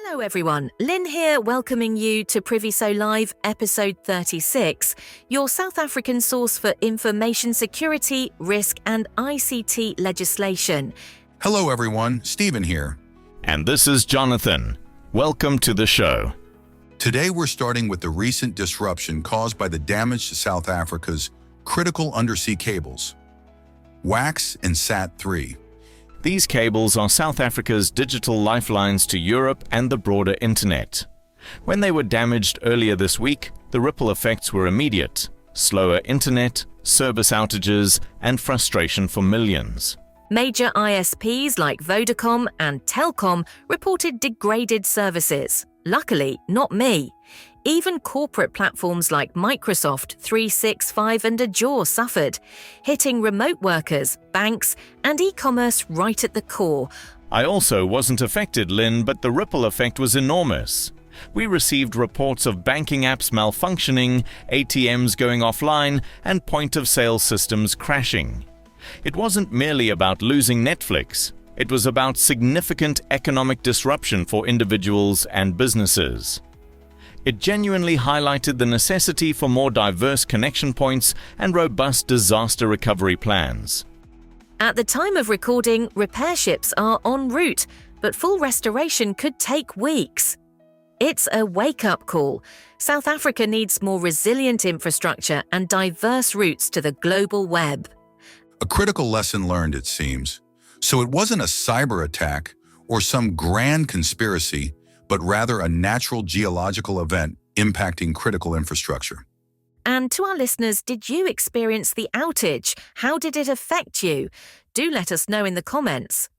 Hello everyone, Lynn here welcoming you to Priviso Live episode 36, your South African source for information security, risk and ICT legislation. Hello everyone, Stephen here. And this is Jonathan. Welcome to the show. Today we're starting with the recent disruption caused by the damage to South Africa's critical undersea cables, WAX and SAT-3. These cables are South Africa's digital lifelines to Europe and the broader internet. When they were damaged earlier this week, the ripple effects were immediate: slower internet, service outages, and frustration for millions. Major ISPs like Vodacom and Telkom reported degraded services. Luckily, not me. Even corporate platforms like Microsoft 365 and Azure suffered, hitting remote workers, banks, and e-commerce right at the core. I also wasn't affected, Lynn, but the ripple effect was enormous. We received reports of banking apps malfunctioning, ATMs going offline, and point-of-sale systems crashing. It wasn't merely about losing Netflix. It was about significant economic disruption for individuals and businesses. It genuinely highlighted the necessity for more diverse connection points and robust disaster recovery plans. At the time of recording, repair ships are en route, but full restoration could take weeks. It's a wake-up call. South Africa needs more resilient infrastructure and diverse routes to the global web. A critical lesson learned, it seems. So it wasn't a cyber attack or some grand conspiracy, but rather a natural geological event impacting critical infrastructure. And to our listeners, did you experience the outage? How did it affect you? Do let us know in the comments.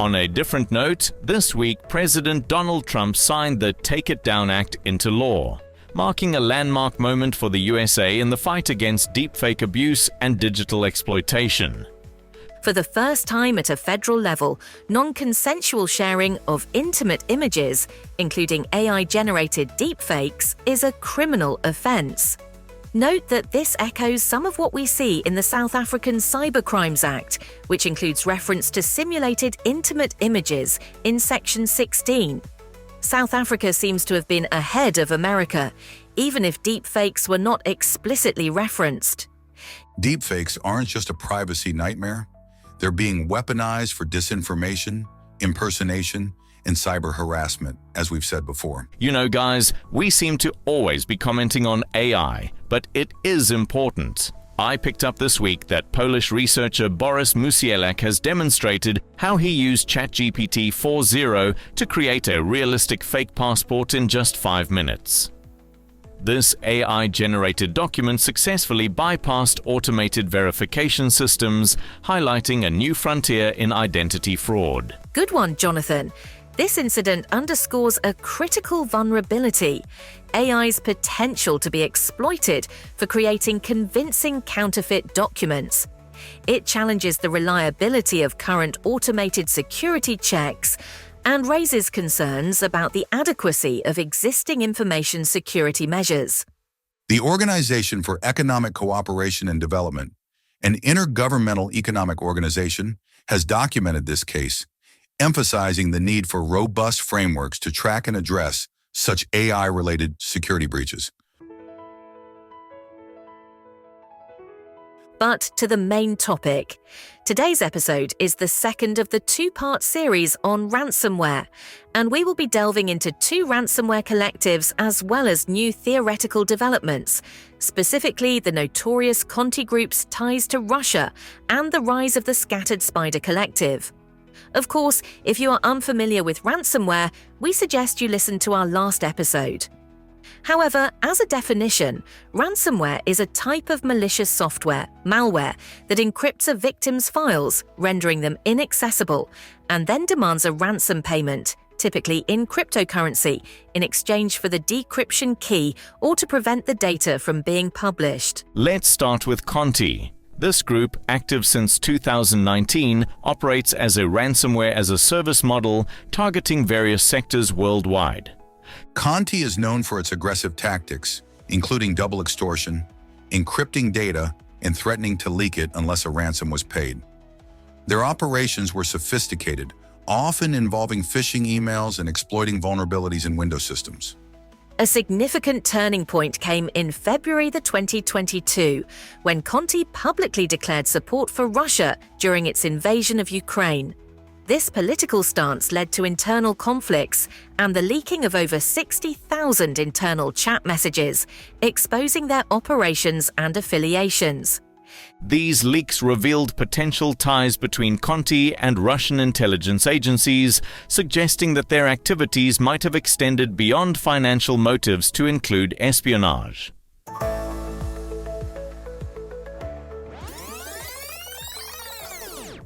On a different note, this week President Donald Trump signed the Take It Down Act into law, marking a landmark moment for the USA in the fight against deepfake abuse and digital exploitation. For the first time at a federal level, non-consensual sharing of intimate images, including AI-generated deepfakes, is a criminal offence. Note that this echoes some of what we see in the South African Cybercrimes Act, which includes reference to simulated intimate images in Section 16. South Africa seems to have been ahead of America, even if deepfakes were not explicitly referenced. Deepfakes aren't just a privacy nightmare. They're being weaponized for disinformation, impersonation, and cyber harassment, as we've said before. You know, guys, we seem to always be commenting on AI, but it is important. I picked up this week that Polish researcher Boris Musielak has demonstrated how he used ChatGPT 4.0 to create a realistic fake passport in just 5 minutes. This AI-generated document successfully bypassed automated verification systems, highlighting a new frontier in identity fraud. Good one, Jonathan. This incident underscores a critical vulnerability: AI's potential to be exploited for creating convincing counterfeit documents. It challenges the reliability of current automated security checks and raises concerns about the adequacy of existing information security measures. The Organization for Economic Cooperation and Development, an intergovernmental economic organization, has documented this case, emphasizing the need for robust frameworks to track and address such AI-related security breaches. But to the main topic. Today's episode is the second of the two-part series on ransomware, and we will be delving into 2 ransomware collectives as well as new theoretical developments, specifically the notorious Conti Group's ties to Russia and the rise of the Scattered Spider collective. Of course, if you are unfamiliar with ransomware, we suggest you listen to our last episode. However, as a definition, ransomware is a type of malicious software, malware, that encrypts a victim's files, rendering them inaccessible, and then demands a ransom payment, typically in cryptocurrency, in exchange for the decryption key or to prevent the data from being published. Let's start with Conti. This group, active since 2019, operates as a ransomware-as-a-service model targeting various sectors worldwide. Conti is known for its aggressive tactics, including double extortion, encrypting data, and threatening to leak it unless a ransom was paid. Their operations were sophisticated, often involving phishing emails and exploiting vulnerabilities in Windows systems. A significant turning point came in February 2022, when Conti publicly declared support for Russia during its invasion of Ukraine. This political stance led to internal conflicts and the leaking of over 60,000 internal chat messages, exposing their operations and affiliations. These leaks revealed potential ties between Conti and Russian intelligence agencies, suggesting that their activities might have extended beyond financial motives to include espionage.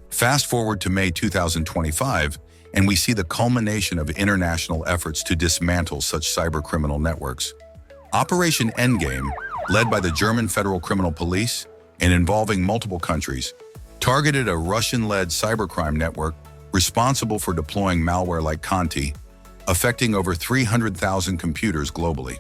Fast forward to May 2025, and we see the culmination of international efforts to dismantle such cybercriminal networks. Operation Endgame, led by the German Federal Criminal Police and involving multiple countries, targeted a Russian-led cybercrime network responsible for deploying malware like Conti, affecting over 300,000 computers globally.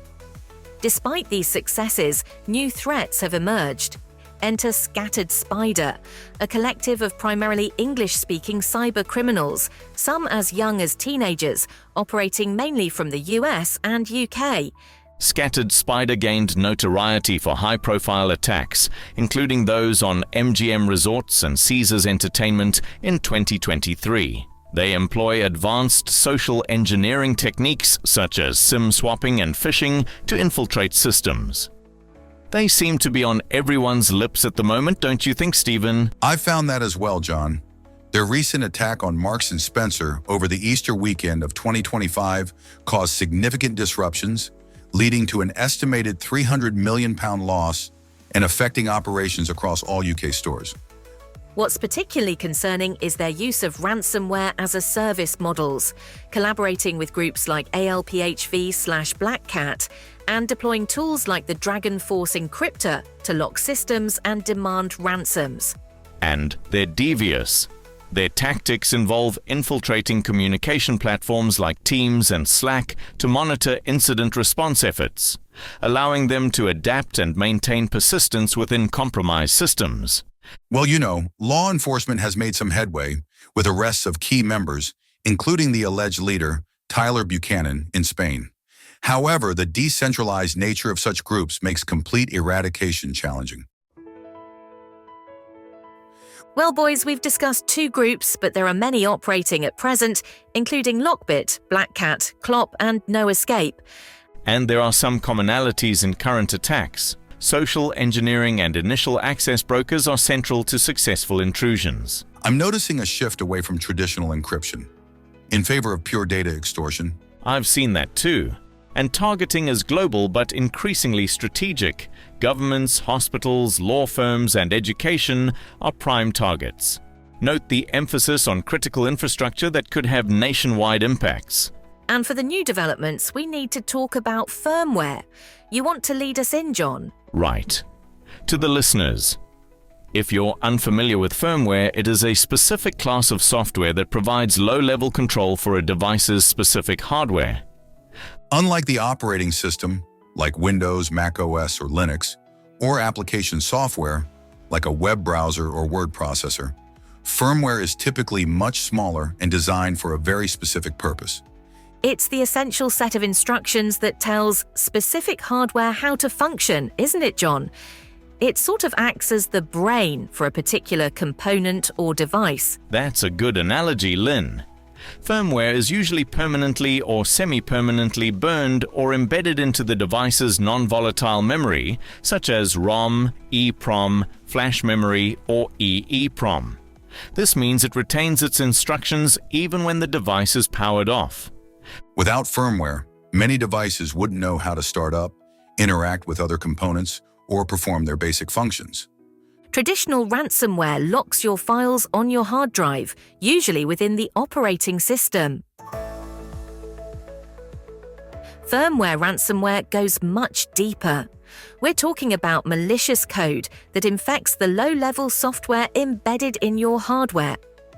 Despite these successes, new threats have emerged. Enter Scattered Spider, a collective of primarily English-speaking cyber criminals, some as young as teenagers, operating mainly from the US and UK. Scattered Spider gained notoriety for high-profile attacks, including those on MGM Resorts and Caesars Entertainment in 2023. They employ advanced social engineering techniques such as SIM swapping and phishing to infiltrate systems. They seem to be on everyone's lips at the moment, don't you think, Stephen? I found that as well, John. Their recent attack on Marks & Spencer over the Easter weekend of 2025 caused significant disruptions, leading to an estimated £300 million loss and affecting operations across all UK stores. What's particularly concerning is their use of ransomware as a service models, collaborating with groups like ALPHV/Black Cat, and deploying tools like the Dragon Force encryptor to lock systems and demand ransoms. And they're devious. Their tactics involve infiltrating communication platforms like Teams and Slack to monitor incident response efforts, allowing them to adapt and maintain persistence within compromised systems. Well, law enforcement has made some headway with arrests of key members, including the alleged leader, Tyler Buchanan, in Spain. However, the decentralized nature of such groups makes complete eradication challenging. Well, boys, we've discussed two groups, but there are many operating at present, including Lockbit, Black Cat, Clop, and No Escape. And there are some commonalities in current attacks. Social engineering and initial access brokers are central to successful intrusions. I'm noticing a shift away from traditional encryption, in favor of pure data extortion. I've seen that too. And targeting is global but increasingly strategic. Governments, hospitals, law firms, and education are prime targets. Note the emphasis on critical infrastructure that could have nationwide impacts. And for the new developments, we need to talk about firmware. You want to lead us in, John? Right. To the listeners, if you're unfamiliar with firmware, it is a specific class of software that provides low-level control for a device's specific hardware. Unlike the operating system, like Windows, Mac OS, or Linux, or application software, like a web browser or word processor, firmware is typically much smaller and designed for a very specific purpose. It's the essential set of instructions that tells specific hardware how to function, isn't it, John? It sort of acts as the brain for a particular component or device. That's a good analogy, Lynn. Firmware is usually permanently or semi-permanently burned or embedded into the device's non-volatile memory, such as ROM, EEPROM, flash memory, or EEPROM. This means it retains its instructions even when the device is powered off. Without firmware, many devices wouldn't know how to start up, interact with other components, or perform their basic functions. Traditional ransomware locks your files on your hard drive, usually within the operating system. Firmware ransomware goes much deeper. We're talking about malicious code that infects the low-level software embedded in your hardware.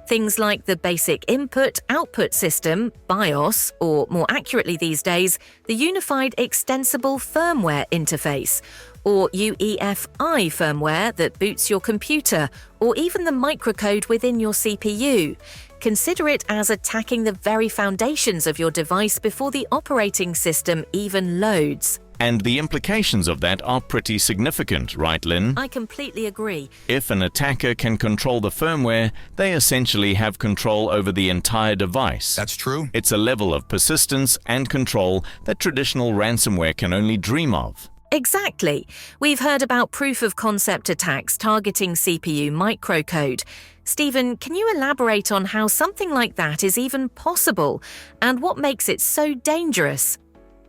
Things like the basic input-output system, BIOS, or more accurately these days, the Unified Extensible Firmware Interface, or UEFI firmware that boots your computer, or even the microcode within your CPU. Consider it as attacking the very foundations of your device before the operating system even loads. And the implications of that are pretty significant, right, Lynn? I completely agree. If an attacker can control the firmware, they essentially have control over the entire device. That's true. It's a level of persistence and control that traditional ransomware can only dream of. Exactly. We've heard about proof-of-concept attacks targeting CPU microcode. Stephen, can you elaborate on how something like that is even possible and what makes it so dangerous?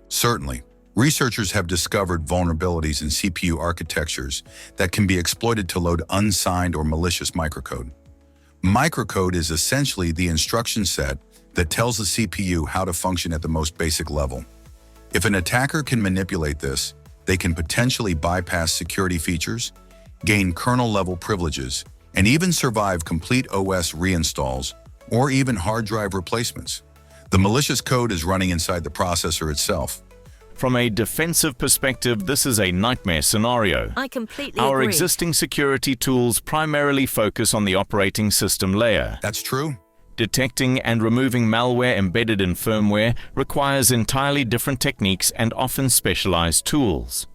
Certainly. Researchers have discovered vulnerabilities in CPU architectures that can be exploited to load unsigned or malicious microcode. Microcode is essentially the instruction set that tells the CPU how to function at the most basic level. If an attacker can manipulate this, they can potentially bypass security features, gain kernel-level privileges, and even survive complete OS reinstalls or even hard drive replacements. The malicious code is running inside the processor itself. From a defensive perspective, this is a nightmare scenario. I completely Our agree. existing security tools primarily focus on the operating system layer. That's true. Detecting and removing malware embedded in firmware requires entirely different techniques and often specialized tools.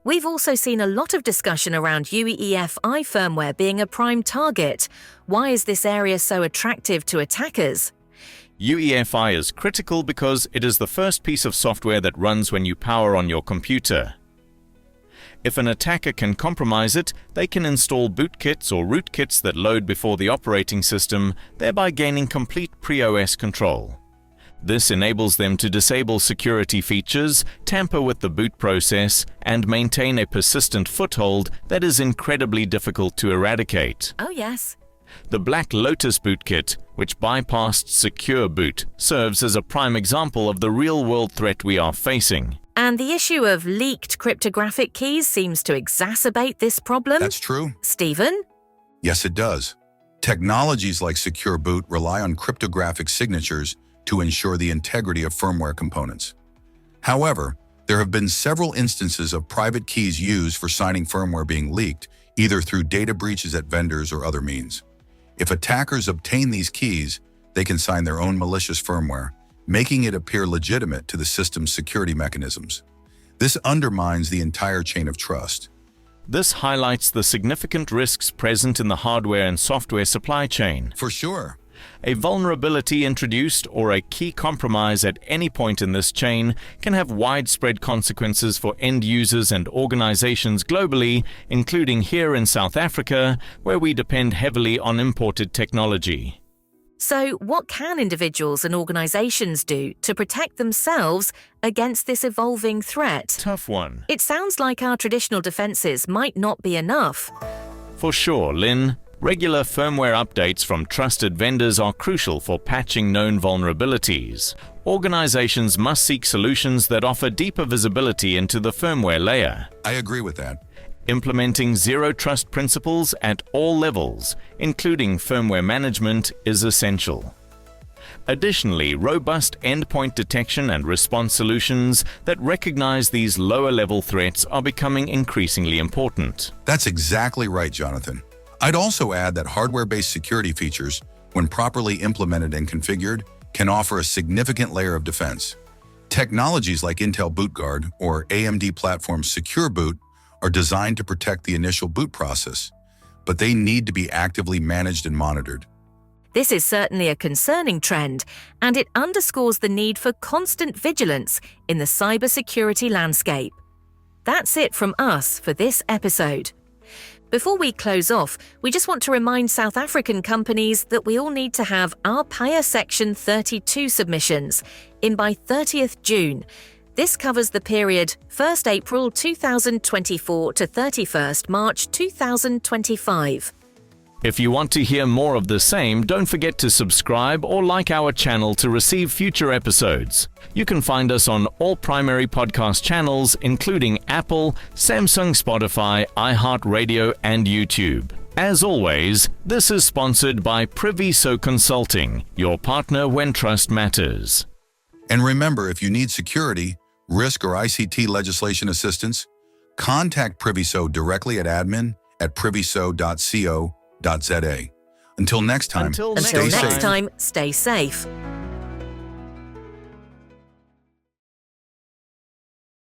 We've also seen a lot of discussion around UEFI firmware being a prime target. Why is this area so attractive to attackers? UEFI is critical because it is the first piece of software that runs when you power on your computer. If an attacker can compromise it, they can install bootkits or rootkits that load before the operating system, thereby gaining complete pre-OS control. This enables them to disable security features, tamper with the boot process, and maintain a persistent foothold that is incredibly difficult to eradicate. Oh yes. The Black Lotus bootkit, which bypassed secure boot, serves as a prime example of the real-world threat we are facing. And the issue of leaked cryptographic keys seems to exacerbate this problem. That's true. Stephen? Yes, it does. Technologies like Secure Boot rely on cryptographic signatures to ensure the integrity of firmware components. However, there have been several instances of private keys used for signing firmware being leaked, either through data breaches at vendors or other means. If attackers obtain these keys, they can sign their own malicious firmware, making it appear legitimate to the system's security mechanisms. This undermines the entire chain of trust. This highlights the significant risks present in the hardware and software supply chain. For sure. A vulnerability introduced or a key compromise at any point in this chain can have widespread consequences for end users and organizations globally, including here in South Africa, where we depend heavily on imported technology. So, what can individuals and organizations do to protect themselves against this evolving threat? Tough one. It sounds like our traditional defenses might not be enough. For sure, Lynn. Regular firmware updates from trusted vendors are crucial for patching known vulnerabilities. Organizations must seek solutions that offer deeper visibility into the firmware layer. I agree with that. Implementing zero trust principles at all levels, including firmware management, is essential. Additionally, robust endpoint detection and response solutions that recognize these lower-level threats are becoming increasingly important. That's exactly right, Jonathan. I'd also add that hardware-based security features, when properly implemented and configured, can offer a significant layer of defense. Technologies like Intel BootGuard or AMD Platform's Secure Boot are designed to protect the initial boot process, but they need to be actively managed and monitored. This is certainly a concerning trend, and it underscores the need for constant vigilance in the cybersecurity landscape. That's it from us for this episode. Before we close off, we just want to remind South African companies that we all need to have our Payer Section 32 submissions in by 30th June. This covers the period 1st April 2024 to 31st March 2025. If you want to hear more of the same, don't forget to subscribe or like our channel to receive future episodes. You can find us on all primary podcast channels, including Apple, Samsung, Spotify, iHeartRadio, and YouTube. As always, this is sponsored by Priviso Consulting, your partner when trust matters. And remember, if you need security, risk, or ICT legislation assistance, contact Priviso directly at admin@priviso.co.za. Until next time, Until Until stay next safe. time, stay safe.